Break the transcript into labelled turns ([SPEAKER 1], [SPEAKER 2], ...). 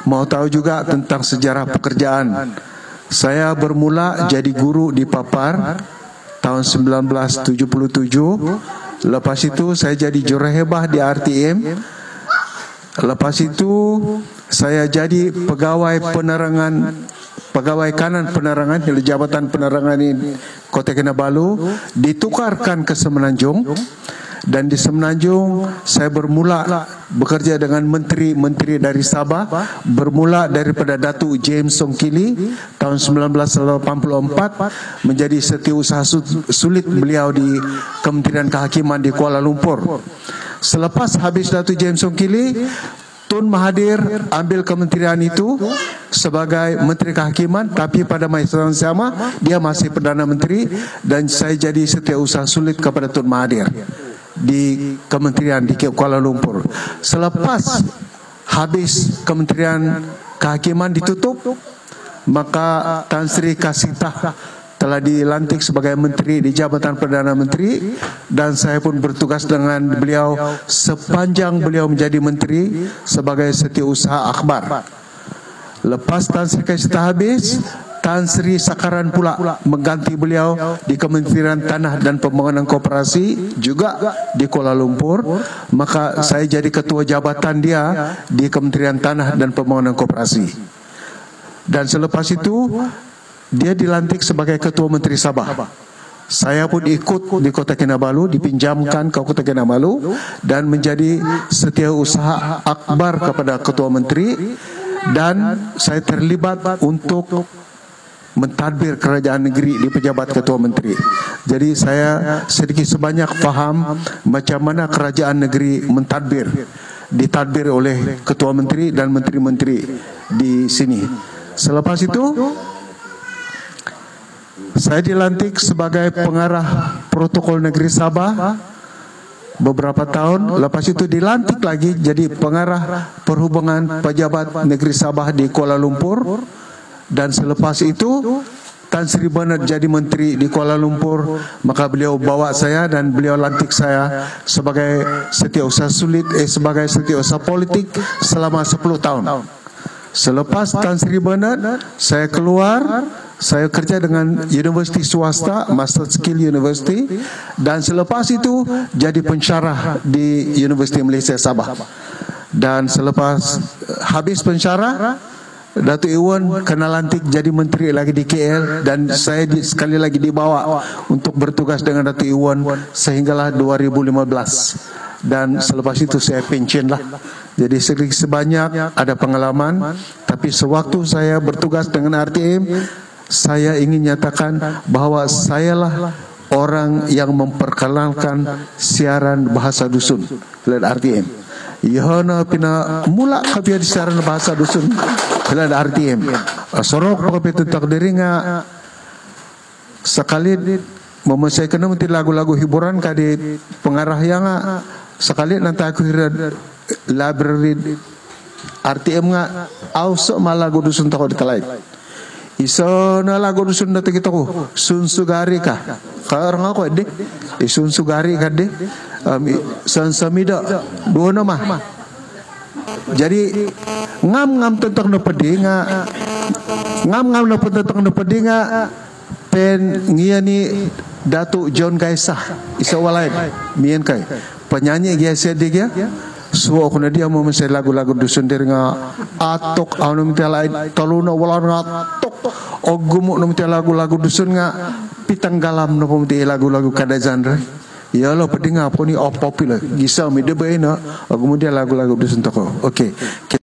[SPEAKER 1] mau tahu juga tentang sejarah pekerjaan. Saya bermula jadi guru di Papar tahun 1977. Lepas itu saya jadi jurahebah di RTM. Lepas itu saya jadi pegawai penerangan, pegawai kanan penerangan di Jabatan Penerangan di Kota Kinabalu, ditukarkan ke Semenanjung. Dan di Semenanjung saya bermula bekerja dengan menteri-menteri dari Sabah, bermula daripada Datuk James Songkili tahun 1984 menjadi setiausaha sulit beliau di Kementerian Kehakiman di Kuala Lumpur. Selepas habis Datuk James Songkili, Tun Mahathir ambil kementerian itu sebagai Menteri Kehakiman, tapi pada masa yang sama dia masih Perdana Menteri, dan saya jadi setiausaha sulit kepada Tun Mahathir di kementerian di Kuala Lumpur. Selepas habis Kementerian Kehakiman ditutup, maka Tan Sri Kasitah telah dilantik sebagai menteri di Jabatan Perdana Menteri, dan saya pun bertugas dengan beliau sepanjang beliau menjadi menteri sebagai setiausaha akhbar. Lepas Tan Sri Kasitah habis, Tan Sri Sakaran pula mengganti beliau di Kementerian Tanah dan Pembangunan Koperasi juga di Kuala Lumpur. Maka saya jadi ketua jabatan dia di Kementerian Tanah dan Pembangunan Koperasi. Dan selepas itu dia dilantik sebagai ketua Menteri Sabah. Saya pun ikut di Kota Kinabalu, dipinjamkan ke Kota Kinabalu dan menjadi setiausaha akhbar kepada ketua menteri, dan saya terlibat untuk mentadbir kerajaan negeri di pejabat ketua menteri. Jadi saya sedikit sebanyak faham macam mana kerajaan negeri mentadbir, ditadbir oleh ketua menteri dan menteri-menteri di sini. Selepas itu saya dilantik sebagai pengarah protokol negeri Sabah beberapa tahun. Lepas itu dilantik lagi jadi pengarah perhubungan pejabat negeri Sabah di Kuala Lumpur. Dan selepas itu Tan Sri Bernard jadi menteri di Kuala Lumpur, maka beliau bawa saya dan beliau lantik saya sebagai setiausaha sulit, sebagai setiausaha politik selama 10 tahun. Selepas Tan Sri Bernard, saya keluar, saya kerja dengan universiti swasta, Master Skill University, dan selepas itu jadi pensyarah di Universiti Malaysia Sabah. Dan selepas habis pensyarah, Datuk Iwan kena lantik jadi menteri lagi di KL, dan saya sekali lagi dibawa untuk bertugas dengan Datuk Iwan sehinggalah 2015. Dan selepas itu saya pensiun lah. Jadi sedikit sebanyak ada pengalaman, tapi sewaktu saya bertugas dengan RTM, saya ingin nyatakan bahawa sayalah orang yang memperkenalkan siaran bahasa dusun oleh RTM. Yana pina mula kabia di siaran bahasa dusun oleh RTM. Sorok pakai takdiri nga sekali memesaikkan nanti lagu-lagu hiburan kadi pengarah yang sekali nanti aku hira library RTM nga ausok malagu dusun takut dikalai. Iso na lagu dusun dati kita ko sunsugari ka karang ako de sunsugari ka de sansamida dua nama. Jadi ngam tentang na pedi nga ngam na tentang na pedi nga pen ngia ni Datuk John Kaisah isa walay mien kai penyanyi dia sedia suo kuna dia mau mesai lagu-lagu dusun dir nga atok anu minta lain taluna walar nga atok ogumuk no minta lagu-lagu dusun nga pitang galam no minta lagu-lagu kada genre ya lo pedinga poni popular gisa mi de baina ogumuk dia lagu-lagu dusun toko. Okey,